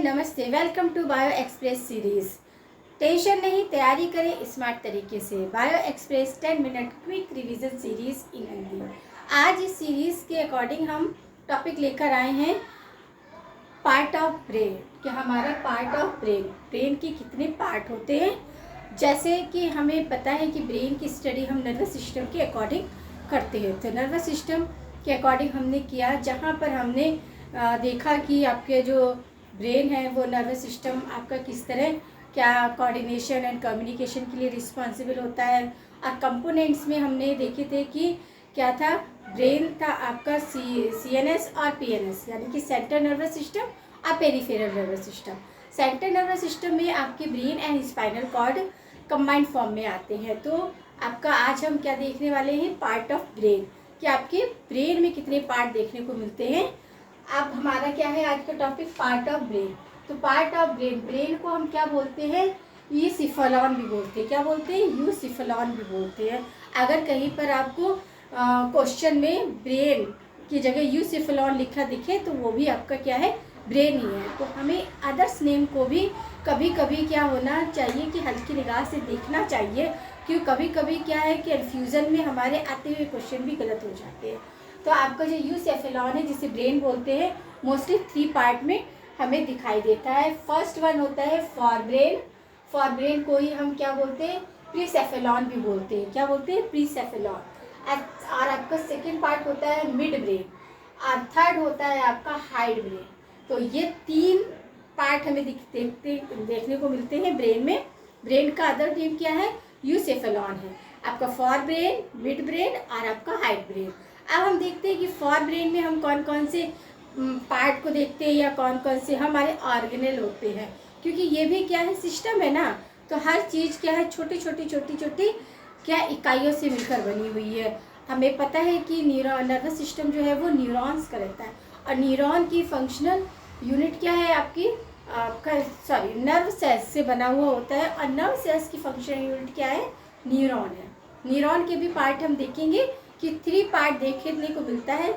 नमस्ते। Welcome to bio express series. Tension नहीं, तैयारी करें स्मार्ट तरीके से। Bio express 10 minute quick revision series in Hindi. आज इस सीरीज़ के अकॉर्डिंग हम टॉपिक लेकर आए हैं पार्ट ऑफ ब्रेन, कि हमारा पार्ट ऑफ ब्रेन के कितने पार्ट होते हैं। जैसे कि हमें पता है कि ब्रेन की स्टडी हम नर्वस सिस्टम के अकॉर्डिंग करते हैं, तो नर्वस सिस्टम के अकॉर्डिंग हमने किया, जहाँ पर हमने देखा कि आपके जो ब्रेन है वो नर्वस सिस्टम आपका किस तरह क्या कोऑर्डिनेशन एंड कम्युनिकेशन के लिए रिस्पॉन्सिबल होता है। और कंपोनेंट्स में हमने देखे थे कि क्या था, ब्रेन था आपका CNS और PNS, यानी कि सेंट्रल नर्वस सिस्टम और peripheral nervous system. Central nervous system में आपके brain and spinal cord combined form में आते हैं। तो आपका आज हम क्या देखने वाले हैं, पार्ट ऑफ ब्रेन, कि आपके ब्रेन में कितने पार्ट देखने को मिलते हैं। अब हमारा क्या है आज का टॉपिक, पार्ट ऑफ ब्रेन। तो पार्ट ऑफ ब्रेन को हम क्या बोलते हैं, यूसिफेलॉन भी बोलते हैं। क्या बोलते हैं, यूसिफेलॉन भी बोलते हैं। अगर कहीं पर आपको क्वेश्चन में ब्रेन की जगह यूसिफेलॉन लिखा दिखे तो वो भी आपका क्या है, ब्रेन ही है। तो हमें अदर्स नेम को भी कभी कभी क्या होना चाहिए कि हल्की निगाह से देखना चाहिए, क्योंकि कभी कभी क्या है कि कन्फ्यूज़न में हमारे आते हुए क्वेश्चन भी गलत हो जाते हैं। तो आपका जो यूसिफेलॉन है, जिसे ब्रेन बोलते हैं, मोस्टली 3 पार्ट में हमें दिखाई देता है। फर्स्ट वन होता है फॉरब्रेन। फॉरब्रेन को ही हम क्या बोलते हैं, प्रीसेफेलॉन भी बोलते हैं। क्या बोलते हैं, प्रीसेफेलॉन। और आपका सेकेंड पार्ट होता है मिड ब्रेन, और थर्ड होता है आपका हाइड ब्रेन। तो ये 3 पार्ट हमें देखने को मिलते हैं ब्रेन में। ब्रेन का अदर नेम क्या है, यूसिफेलॉन है। आपका फॉरब्रेन, मिड ब्रेन और आपका हाइड ब्रेन। अब हम देखते हैं कि फॉरब्रेन में हम कौन कौन से पार्ट को देखते हैं, या कौन कौन से हमारे ऑर्गेनल होते हैं, क्योंकि ये भी क्या है, सिस्टम है ना। तो हर चीज़ क्या है, छोटी छोटी क्या इकाइयों से मिलकर बनी हुई है। हमें पता है कि नर्वस सिस्टम जो है वो न्यूरॉन्स का रहता है, और न्यूरॉन की फंक्शनल यूनिट क्या है आपका नर्व सेल्स से बना हुआ होता है, और नर्व सेल्स की फंक्शनल यूनिट क्या है, न्यूरॉन है। न्यूरॉन के भी पार्ट हम देखेंगे कि 3 पार्ट देखने को मिलता है।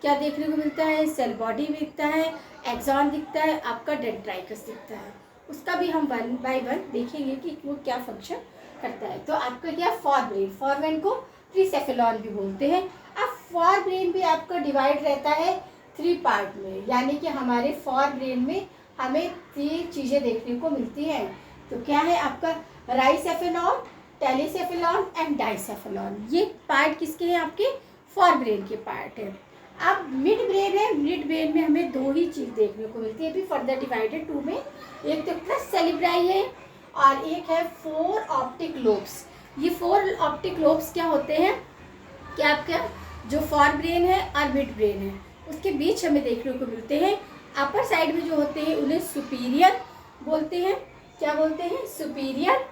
क्या देखने को मिलता है, सेल बॉडी दिखता है, एक्सॉन दिखता है, आपका डेंड्राइटस दिखता है। उसका भी हम 1 बाय 1 देखेंगे कि वो क्या फंक्शन करता है। तो आपका क्या, फॉरब्रेन को प्रीसेफेलॉन भी बोलते हैं। अब फॉरब्रेन भी आपका डिवाइड रहता है 3 पार्ट में, यानी कि हमारे फॉरब्रेन में हमें 3 चीज़ें देखने को मिलती हैं। तो क्या है आपका, राइसेफेलॉन, टेलीसेफेलॉन एंड डाइसेफेलॉन। ये पार्ट किसके हैं, आपके फॉरब्रेन के पार्ट है। अब मिड ब्रेन है, मिड ब्रेन में हमें 2 ही चीज़ देखने को मिलती है, भी फर्दर डिवाइडेड 2 में। एक तो क्रेस्ट सेरिब्राई है और एक है 4 ऑप्टिक लोब्स। ये 4 ऑप्टिक लोब्स क्या होते हैं, कि आपका जो फॉरब्रेन है और मिड ब्रेन है उसके बीच हमें देखने को मिलते हैं। अपर साइड में जो होते हैं उन्हें सुपीरियर बोलते हैं। क्या बोलते हैं, सुपीरियर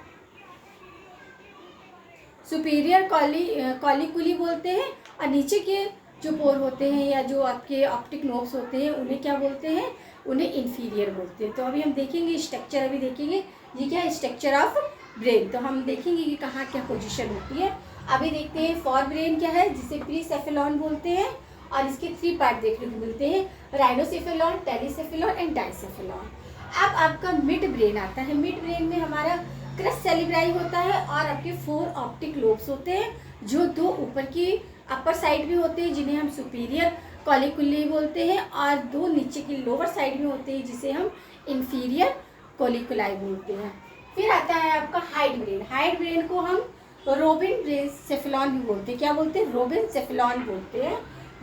कॉलिकुली बोलते हैं। और नीचे के जो पोर होते हैं या जो आपके ऑप्टिक नोब्स होते हैं उन्हें क्या बोलते हैं, उन्हें इन्फीरियर बोलते हैं। तो अभी हम देखेंगे स्ट्रक्चर, अभी देखेंगे ये क्या है, स्ट्रक्चर ऑफ ब्रेन। तो हम देखेंगे कि कहाँ क्या पोजीशन होती है। अभी देखते हैं फॉरब्रेन क्या है, जिसे प्रीसेफेलॉन बोलते हैं, और इसके 3 पार्ट देखने को मिलते हैं, राइनोसेफेलॉन, टेलीसेफेलॉन एंड डाइसेफेलॉन। अब आपका मिड ब्रेन आता है। मिड ब्रेन में हमारा क्रेस्ट सेरिब्राई होता है और आपके 4 ऑप्टिक लोब्स होते हैं, जो 2 ऊपर की अपर साइड में होते हैं जिन्हें हम सुपीरियर कॉलिकुली बोलते हैं, और 2 नीचे की लोअर साइड में होते हैं जिसे हम इन्फीरियर कॉलिकुलाई बोलते हैं। फिर आता है आपका हाइड ब्रेन। हाइड ब्रेन को हम रोबिनसेफेलॉन भी बोलते हैं। क्या बोलते हैं, रोबिनसेफेलॉन बोलते हैं।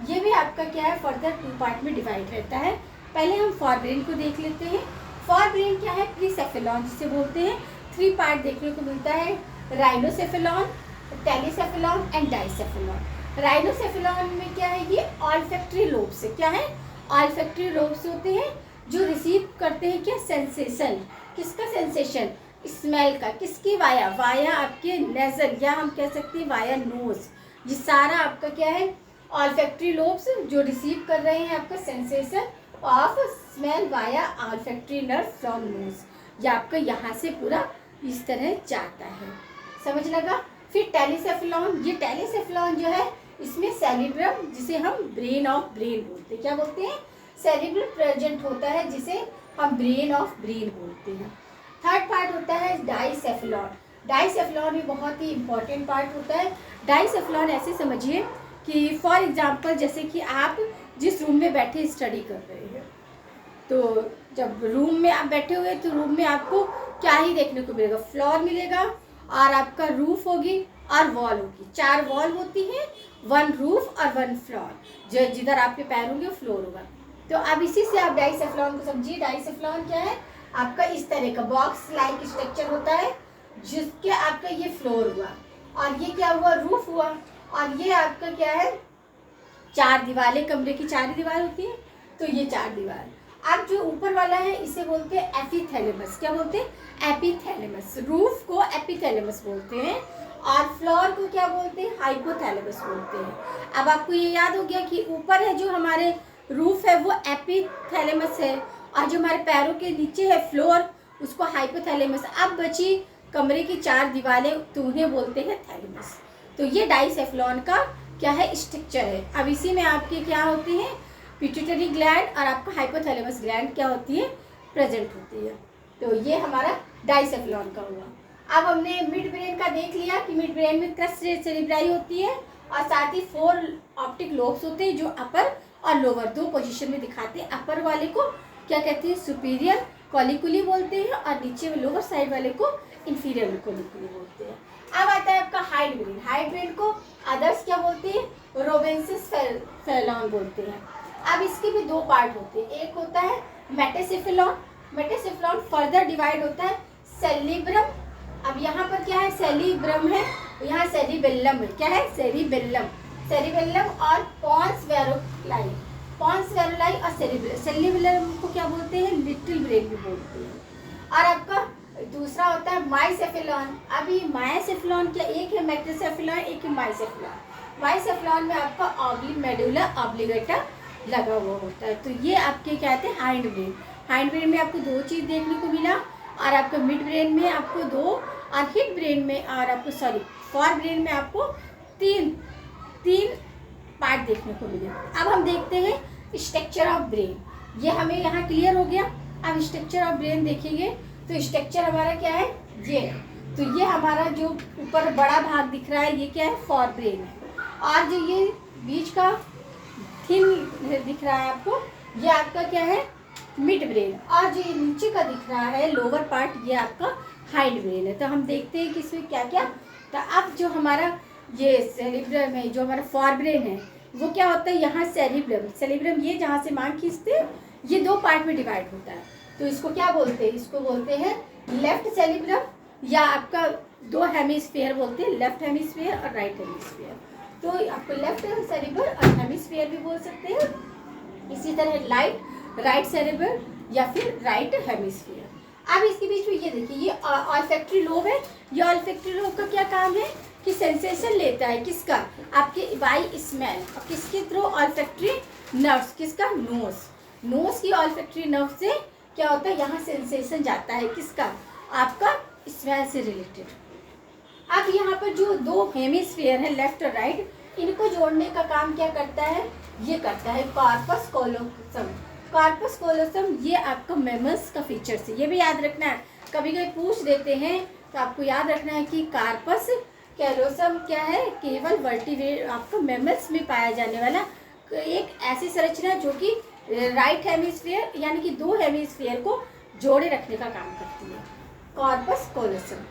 ये भी आपका क्या है, फर्दर 2 पार्ट में डिवाइड रहता है। पहले हम फॉरब्रेन को देख लेते हैं। फॉरब्रेन क्या है, प्रीसेफेलॉन जिसे बोलते हैं। 3 पार्ट देखने को मिलता है, राइनोसेफेलॉन, टेलीसेफेलॉन एंड डाइसेफेलॉन। राइनोसेफेलॉन में क्या है, ये ऑल्फैक्टरी लोब्स से क्या है, ऑल्फैक्टरी लोब्स होते हैं जो रिसीव करते हैं क्या, सेंसेशन। किसका सेंसेशन, स्मेल का। किसकी, वाया आपके नेजल, या हम कह सकते हैं वाया नोज। ये सारा आपका क्या है, ऑल्फैक्टरी लोब्स जो रिसीव कर रहे हैं आपका sensation of smell via olfactory nerve from knows. ये आपका यहाँ से पूरा इस तरह जाता है, समझ लगा। फिर टेलीसेफेलॉन, ये टेलीसेफेलॉन जो है इसमें सेरिब्रम, जिसे हम ब्रेन ऑफ ब्रेन बोलते हैं। क्या बोलते हैं, सेरिब्रम प्रेजेंट होता है, जिसे हम ब्रेन ऑफ ब्रेन बोलते हैं। थर्ड पार्ट होता है डाइसेफलॉन। डाइसेफलॉन भी बहुत ही इंपॉर्टेंट पार्ट होता है। डाइसेफलॉन ऐसे समझिए कि फॉर एग्जांपल जैसे कि आप जिस रूम में बैठे स्टडी कर रहे हैं, तो जब रूम में आप बैठे हुए तो रूम में आपको क्या ही देखने को मिलेगा, फ्लोर मिलेगा और आपका रूफ होगी और वॉल होगी। 4 वॉल होती हैं, 1 रूफ और 1 फ्लोर। जो जिधर आपके पैर होंगे वो फ्लोर होगा। तो अब इसी से आप डाइसेफलॉन को समझिए। डाइसेफलॉन क्या है, आपका इस तरह का बॉक्स लाइक स्ट्रक्चर होता है जिसके आपका ये फ्लोर हुआ और ये क्या हुआ, रूफ हुआ, और ये आपका क्या है, 4 दीवारें। कमरे की 4 दीवार होती है, तो ये 4 दीवार। अब जो ऊपर वाला है इसे बोलते हैं एपिथैलेमस। क्या बोलते हैं, एपिथैलेमस। रूफ को एपिथैलेमस बोलते हैं और फ्लोर को क्या बोलते हैं, हाइपोथैलेमस बोलते हैं। अब आपको ये याद हो गया कि ऊपर है जो हमारे रूफ है वो एपिथैलेमस है और जो हमारे पैरों के नीचे है फ्लोर उसको हाइपोथैलेमस। अब बची कमरे की 4 दीवारें, तो उन्हें बोलते हैं थैलेमस। तो ये डाइसेफलॉन का क्या है, स्ट्रक्चर है। अब इसी में आपके क्या होते हैं, पिट्यूटरी ग्लैंड और आपका हाइपोथैलेमस ग्लैंड क्या होती है, प्रेजेंट होती है। तो ये हमारा डाइसेफलॉन का हुआ। अब हमने मिड ब्रेन का देख लिया कि मिड ब्रेन में क्रस्ट सेरेब्राई होती है और साथ ही 4 ऑप्टिक लोब्स होते हैं जो अपर और लोअर 2 पोजीशन में दिखाते हैं। अपर वाले को क्या कहते हैं, सुपीरियर कॉलिकुली बोलते हैं और नीचे में लोअर साइड वाले को इंफीरियर कॉलिकुली बोलते हैं। अब आता है आपका हाइड ब्रेन। हाइड ब्रेन को अदर्स क्या बोलते हैं, रोबेंसिस फेलोन बोलते हैं। अब इसके भी 2 पार्ट होते हैं, एक होता है मेटासेफेलॉन। मेटासेफेलॉन फर्दर डिवाइड होता है सेरिब्रम। अब यहाँ पर क्या है, सेरिब्रम है, यहाँ सेरिबेलम है। क्या है, सेरिबेलम। सेरिबेलम और पॉन्स वेरोलाई। पॉन्स वेरोलाई और सेरिबेलम। सेरिबेलम को क्या बोलते हैं, लिटिल ब्रेन भी बोलते हैं। और आपका दूसरा होता है माइसेफेलॉन। अभी माइसेफेलॉन क्या, एक है मेटासेफेलॉन, एक है माइसेफेलॉन। माइसेफेलॉन में आपका ऑब्लिक मेडुला ऑब्लिगेटा लगा हुआ होता है। तो ये आपके क्या कहते हैं, हाइंड ब्रेन। हाइंड ब्रेन में आपको 2 चीज़ देखने को मिला और आपका मिड ब्रेन में आपको 2 और हिप ब्रेन में और आपको फॉर ब्रेन में आपको 3 पार्ट देखने को मिले। अब हम देखते हैं स्ट्रक्चर ऑफ ब्रेन। ये हमें यहाँ क्लियर हो गया। अब स्ट्रक्चर ऑफ ब्रेन देखेंगे तो स्ट्रक्चर हमारा क्या है, ये। तो ये हमारा जो ऊपर बड़ा भाग दिख रहा है ये क्या है, फॉर ब्रेन है। और जो ये बीच का थिन दिख रहा है आपको, ये आपका क्या है, मिड ब्रेन। और जो ये नीचे का दिख रहा है लोअर पार्ट, ये आपका हाइड ब्रेन है। तो हम देखते हैं कि इसमें क्या क्या। तो अब जो हमारा ये सेरिब्रम है, जो हमारा फॉर ब्रेन है, वो क्या होता है, यहाँ सेरिब्रम ये जहाँ से मांग खींचते हैं, ये 2 पार्ट में डिवाइड होता है। तो इसको क्या बोलते हैं, इसको बोलते हैं लेफ्ट सेरिब्रम या आपका 2 हेमिस्फीयर बोलते हैं, लेफ्ट हेमिस्फीयर और राइट हेमिस्फीयर। तो आपको लेफ्ट सेरिब्रम और हेमिस्फीयर भी बोल सकते हैं। इसी तरह राइट सेरिब्रम या फिर राइट हेमिस्फीयर। अब इसके बीच में ये देखिए, ये ऑल्फैक्टरी लोब है। ये ऑल्फैक्टरी लोब का क्या काम है कि सेंसेशन लेता है किसका, आपके बाई स्मेल, और किसके थ्रू, ऑल्फैक्टरी नर्व्स। किसका, नोज की ऑल्फैक्टरी नर्व से क्या होता है, यहाँ सेंसेशन जाता है किसका, आपका स्मेल से रिलेटेड। अब यहाँ पर जो 2 हेमिस्फीयर है लेफ्ट और राइट, इनको जोड़ने का काम क्या करता है, ये करता है कॉर्पस कॉलोसम। कॉर्पस कॉलोसम ये आपका मैमल्स का फीचर है, ये भी याद रखना है। कभी कभी पूछ देते हैं तो आपको याद रखना है कि कॉर्पस कॉलोसम क्या है, केवल वर्टिब्रेट आपका मैमल्स में पाया जाने वाला एक ऐसी संरचना जो कि राइट हेमिस्फीयर यानी कि 2 हेमिस्फीयर को जोड़े रखने का काम करती है, कॉर्पस कॉलोसम।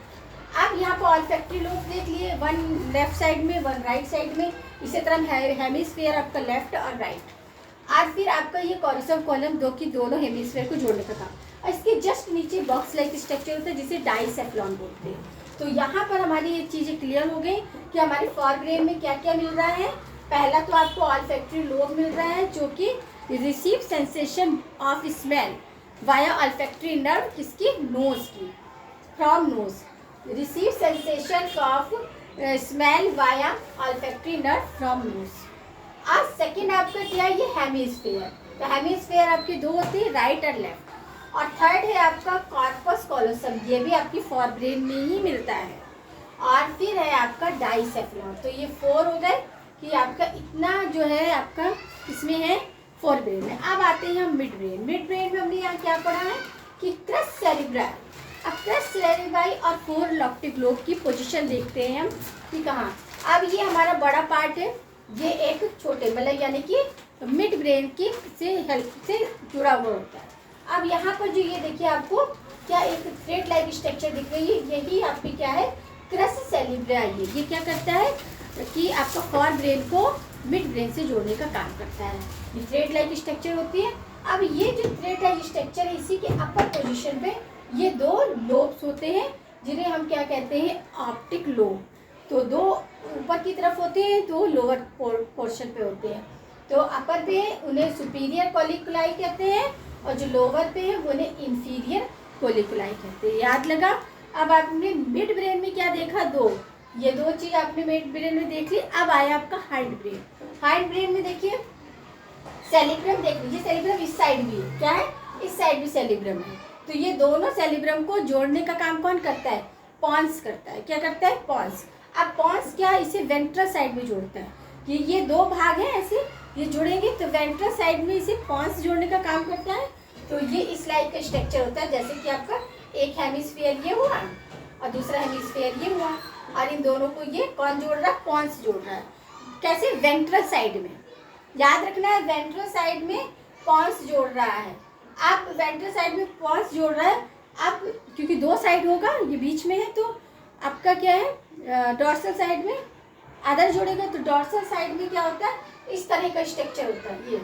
अब यहाँ पर ऑल्फैक्टरी लोब देख लिए, 1 लेफ्ट साइड में 1 राइट साइड में। इसी तरह हेमिस्फीयर आपका लेफ्ट और राइट। आज फिर आपका ये कॉलोसम कॉलम 2 की दोनों हेमिस्फीयर को जोड़ने का काम। और इसके जस्ट नीचे बॉक्स लाइक स्ट्रक्चर होता है जिसे डाइसेफलॉन बोलते हैं। तो यहाँ पर हमारी ये चीज़ें क्लियर हो गई कि हमारे फॉर ब्रेन में क्या क्या मिल रहा है। पहला तो आपको ऑल्फैक्टरी लोब मिल रहा है जो कि receive sensation of smell via olfactory nerve, किसकी, नोज की, from knows. Receive sensation of smell via olfactory nerve from knows. आज सेकेंड आपका क्या है, ये हेमिस्फीयर। तो हेमिस्फीयर आपकी 2 होती है, राइट और लेफ्ट। और थर्ड है आपका कॉर्पस कॉलोसम, ये भी आपकी फॉर ब्रेन में ही मिलता है। और फिर है आपका डाइसेफलॉन। तो ये 4 हो गए कि आपका इतना जो है आपका इसमें है फोर ब्रेन में। अब आते हैं हम मिड ब्रेन। मिड ब्रेन में हमने यहाँ क्या पढ़ा है कि क्रस सेरिब्राई। अब क्रस सेरिब्राई और फोर ऑप्टिक लोब की पोजीशन देखते हैं हम कि कहाँ। अब ये हमारा बड़ा पार्ट है, ये एक छोटे मतलब यानी कि मिड ब्रेन की से हेल्प से जुड़ा हुआ होता है। अब यहाँ पर जो ये देखिए आपको क्या एक थ्रेड लाइक स्ट्रक्चर दिख रही है, यही आपकी क्या है क्रस सेरिब्राई है। ये क्या करता है कि आपका फोर ब्रेन को मिड ब्रेन से जोड़ने का काम करता है। ये थ्रेड लाइक स्ट्रक्चर होती है। अब ये जो थ्रेड लाइक स्ट्रक्चर है इसी के अपर पोजीशन पे ये दो लोब्स होते हैं जिन्हें हम क्या कहते हैं ऑप्टिक लोब। तो दो ऊपर की तरफ होते हैं, दो लोअर पोर्शन पे होते हैं। तो अपर पे उन्हें सुपीरियर कोलिकुलाई कहते हैं और जो लोअर पे है उन्हें इंफीरियर कोलिकुलाई कहते हैं। याद लगा। अब आपने मिड ब्रेन में क्या देखा, दो, ये दो चीज आपने मिड ब्रेन में देख ली। अब आया आपका हाइंड ब्रेन। हाइंड ब्रेन में देखिए सेरिब्रम देख लीजिए, सेरिब्रम इस साइड भी है, क्या है इस साइड भी सेरिब्रम है। तो ये दोनों सेरिब्रम को जोड़ने का काम कौन करता है, पॉन्स करता है। क्या करता है, पॉन्स। अब पॉन्स क्या है, इसे वेंट्रल साइड में जोड़ता है। ये दो भाग हैं ऐसे, ये जुड़ेंगे तो वेंट्रल साइड में इसे पॉन्स जोड़ने का काम करता है। तो ये इस लाइक का स्ट्रक्चर होता है, जैसे कि आपका एक हेमिस्फीयर ये हुआ और दूसरा हेमिस्फीयर ये हुआ और इन दोनों को ये कौन जोड़ रहा है, पॉन्स जोड़ रहा है। कैसे, वेंट्रल साइड में। याद रखना है वेंट्रल साइड में पॉन्स जोड़ रहा है। अब वेंट्रल साइड में पॉन्स जोड़ रहा है। अब क्योंकि दो साइड होगा, ये बीच में है, तो आपका क्या है डॉर्सल साइड में अदर जोड़ेगा। तो डॉर्सल साइड में क्या होता है, इस तरह का स्ट्रक्चर होता है। ये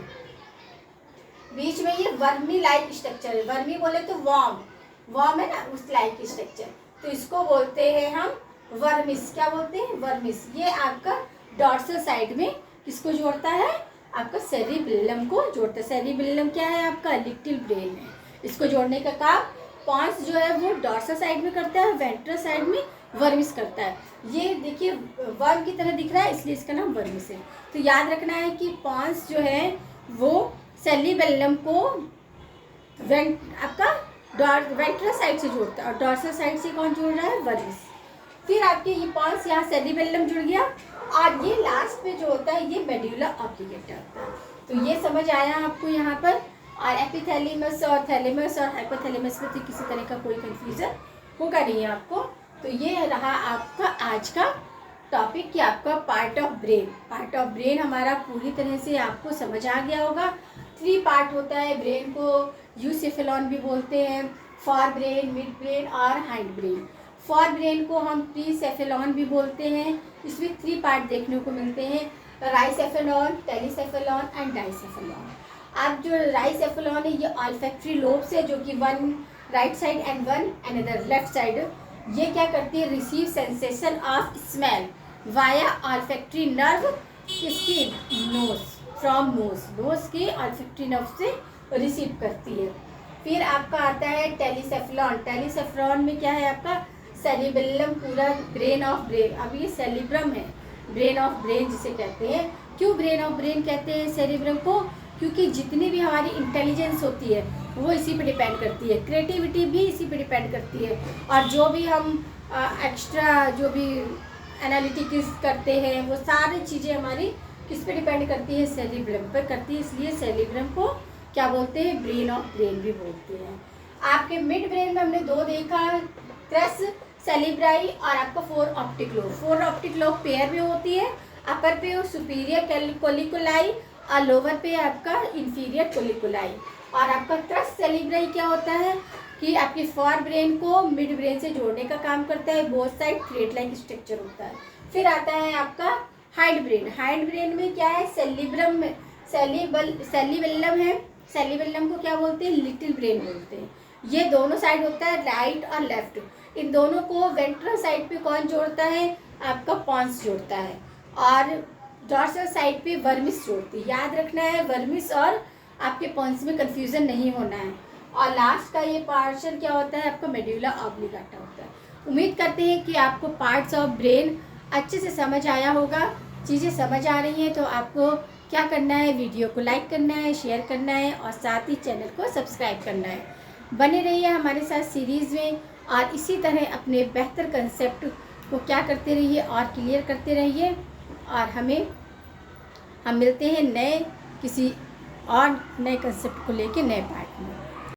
बीच में ये वर्मी लाइक स्ट्रक्चर है। वर्मी बोले तो वॉर्म है ना, उस लाइक स्ट्रक्चर। तो इसको बोलते हैं हम वर्मिस। क्या बोलते हैं, वर्मिस। ये आपका डॉर्सल साइड में किसको जोड़ता है, आपका सेरिबेलम को जोड़ता है। सेरिबेलम क्या है, आपका लिटिल ब्रेन है। इसको जोड़ने का काम पॉन्स जो है वो डॉर्सल साइड में करता है, वेंट्रल साइड में वर्मिस करता है। ये देखिए वर्म की तरह दिख रहा है इसलिए इसका नाम वर्मिस है। तो याद रखना है कि पॉन्स जो है वो सेरिबेलम को आपका वेंट्रल साइड से जोड़ता है और डॉर्सल साइड से कौन जोड़ रहा है, वर्मिस। फिर आपके ये पॉन्स यहाँ सेरिबेलम जुड़ गया और ये लास्ट में जो होता है ये मेड्यूला ऑब्लिगेटा होता है। तो ये समझ आया आपको यहाँ पर। और एपिथैलेमस और थैलेमस और हाइपोथैलेमस में तो किसी तरह का कोई कंफ्यूजन होगा नहीं आपको। तो ये रहा आपका आज का टॉपिक कि आपका part of brain. Part of brain हमारा पूरी तरह से आपको समझ आ गया होगा। 3 पार्ट होता है ब्रेन को, यूसेफेलॉन भी बोलते हैं, फॉर ब्रेन, मिड ब्रेन और हाइंड ब्रेन। फॉर ब्रेन को हम प्रीसेफेलॉन भी बोलते हैं। इसमें 3 पार्ट देखने को मिलते हैं, राइसेफेलॉन, टेलीसेफेलॉन एंड डाइसेफेलॉन। अब जो राइसेफेलॉन है ये ऑल्फैक्टरी लोब से, जो कि 1 right side and 1 another left side, ये क्या करती है, receive sensation of smell via olfactory nerve, किसकी, नोज, फ्रॉम नोज के ऑल्फैक्टरी नर्व से रिसीव करती है। फिर आपका आता है टेलीसेफेलॉन। टेलीसेफेलॉन में क्या है आपका सेरिबेलम, पूरा ब्रेन ऑफ ब्रेन। अब ये सेरिब्रम है, ब्रेन ऑफ ब्रेन जिसे कहते हैं। क्यों ब्रेन ऑफ ब्रेन कहते हैं सेरिब्रम को, क्योंकि जितनी भी हमारी इंटेलिजेंस होती है वो इसी पे डिपेंड करती है, क्रिएटिविटी भी इसी पे डिपेंड करती है। और जो भी हम एक्स्ट्रा जो भी एनालिटिक्स करते हैं वो सारी चीज़ें हमारी किस पे डिपेंड करती है, सेरिब्रम पर करती है। इसलिए सेरिब्रम को क्या बोलते हैं, ब्रेन ऑफ ब्रेन भी बोलते हैं। आपके मिड ब्रेन में हमने 2 देखा, क्रस सेरिब्राई और आपका 4 optic lobe. 4 optic lobe pair में होती है, अपर पे सुपीरियर कोलिकुलाई और लोअर पे आपका इंफीरियर कोलिकुलाई। और आपका क्रस सेरिब्राई क्या होता है कि आपकी फॉर ब्रेन को मिड ब्रेन से जोड़ने का काम करता है, both side thread like structure होता है। फिर आता है आपका हाइंड ब्रेन। हाइंड ब्रेन में क्या है, सेरिब्रम में सेरिबेलम है। सेरिबेलम को क्या बोलते हैं, लिटिल ब्रेन बोलते हैं। ये दोनों साइड होता है, राइट और लेफ्ट। इन दोनों को वेंट्रल साइड पे कौन जोड़ता है, आपका पॉन्स जोड़ता है और डॉर्सल साइड पे वर्मिस जोड़ती है। याद रखना है वर्मिस और आपके पॉन्स में कंफ्यूजन नहीं होना है। और लास्ट का ये पार्शन क्या होता है, आपका मेड्यूला ऑब्लिगाटा होता है। उम्मीद करते हैं कि आपको पार्ट्स ऑफ ब्रेन अच्छे से समझ आया होगा। चीज़ें समझ आ रही हैं तो आपको क्या करना है, वीडियो को लाइक करना है, शेयर करना है और साथ ही चैनल को सब्सक्राइब करना है। बने रहिए हमारे साथ सीरीज़ में और इसी तरह अपने बेहतर कंसेप्ट को क्या करते रहिए और क्लियर करते रहिए। और हम मिलते हैं नए किसी और नए कंसेप्ट को लेके नए पार्ट में।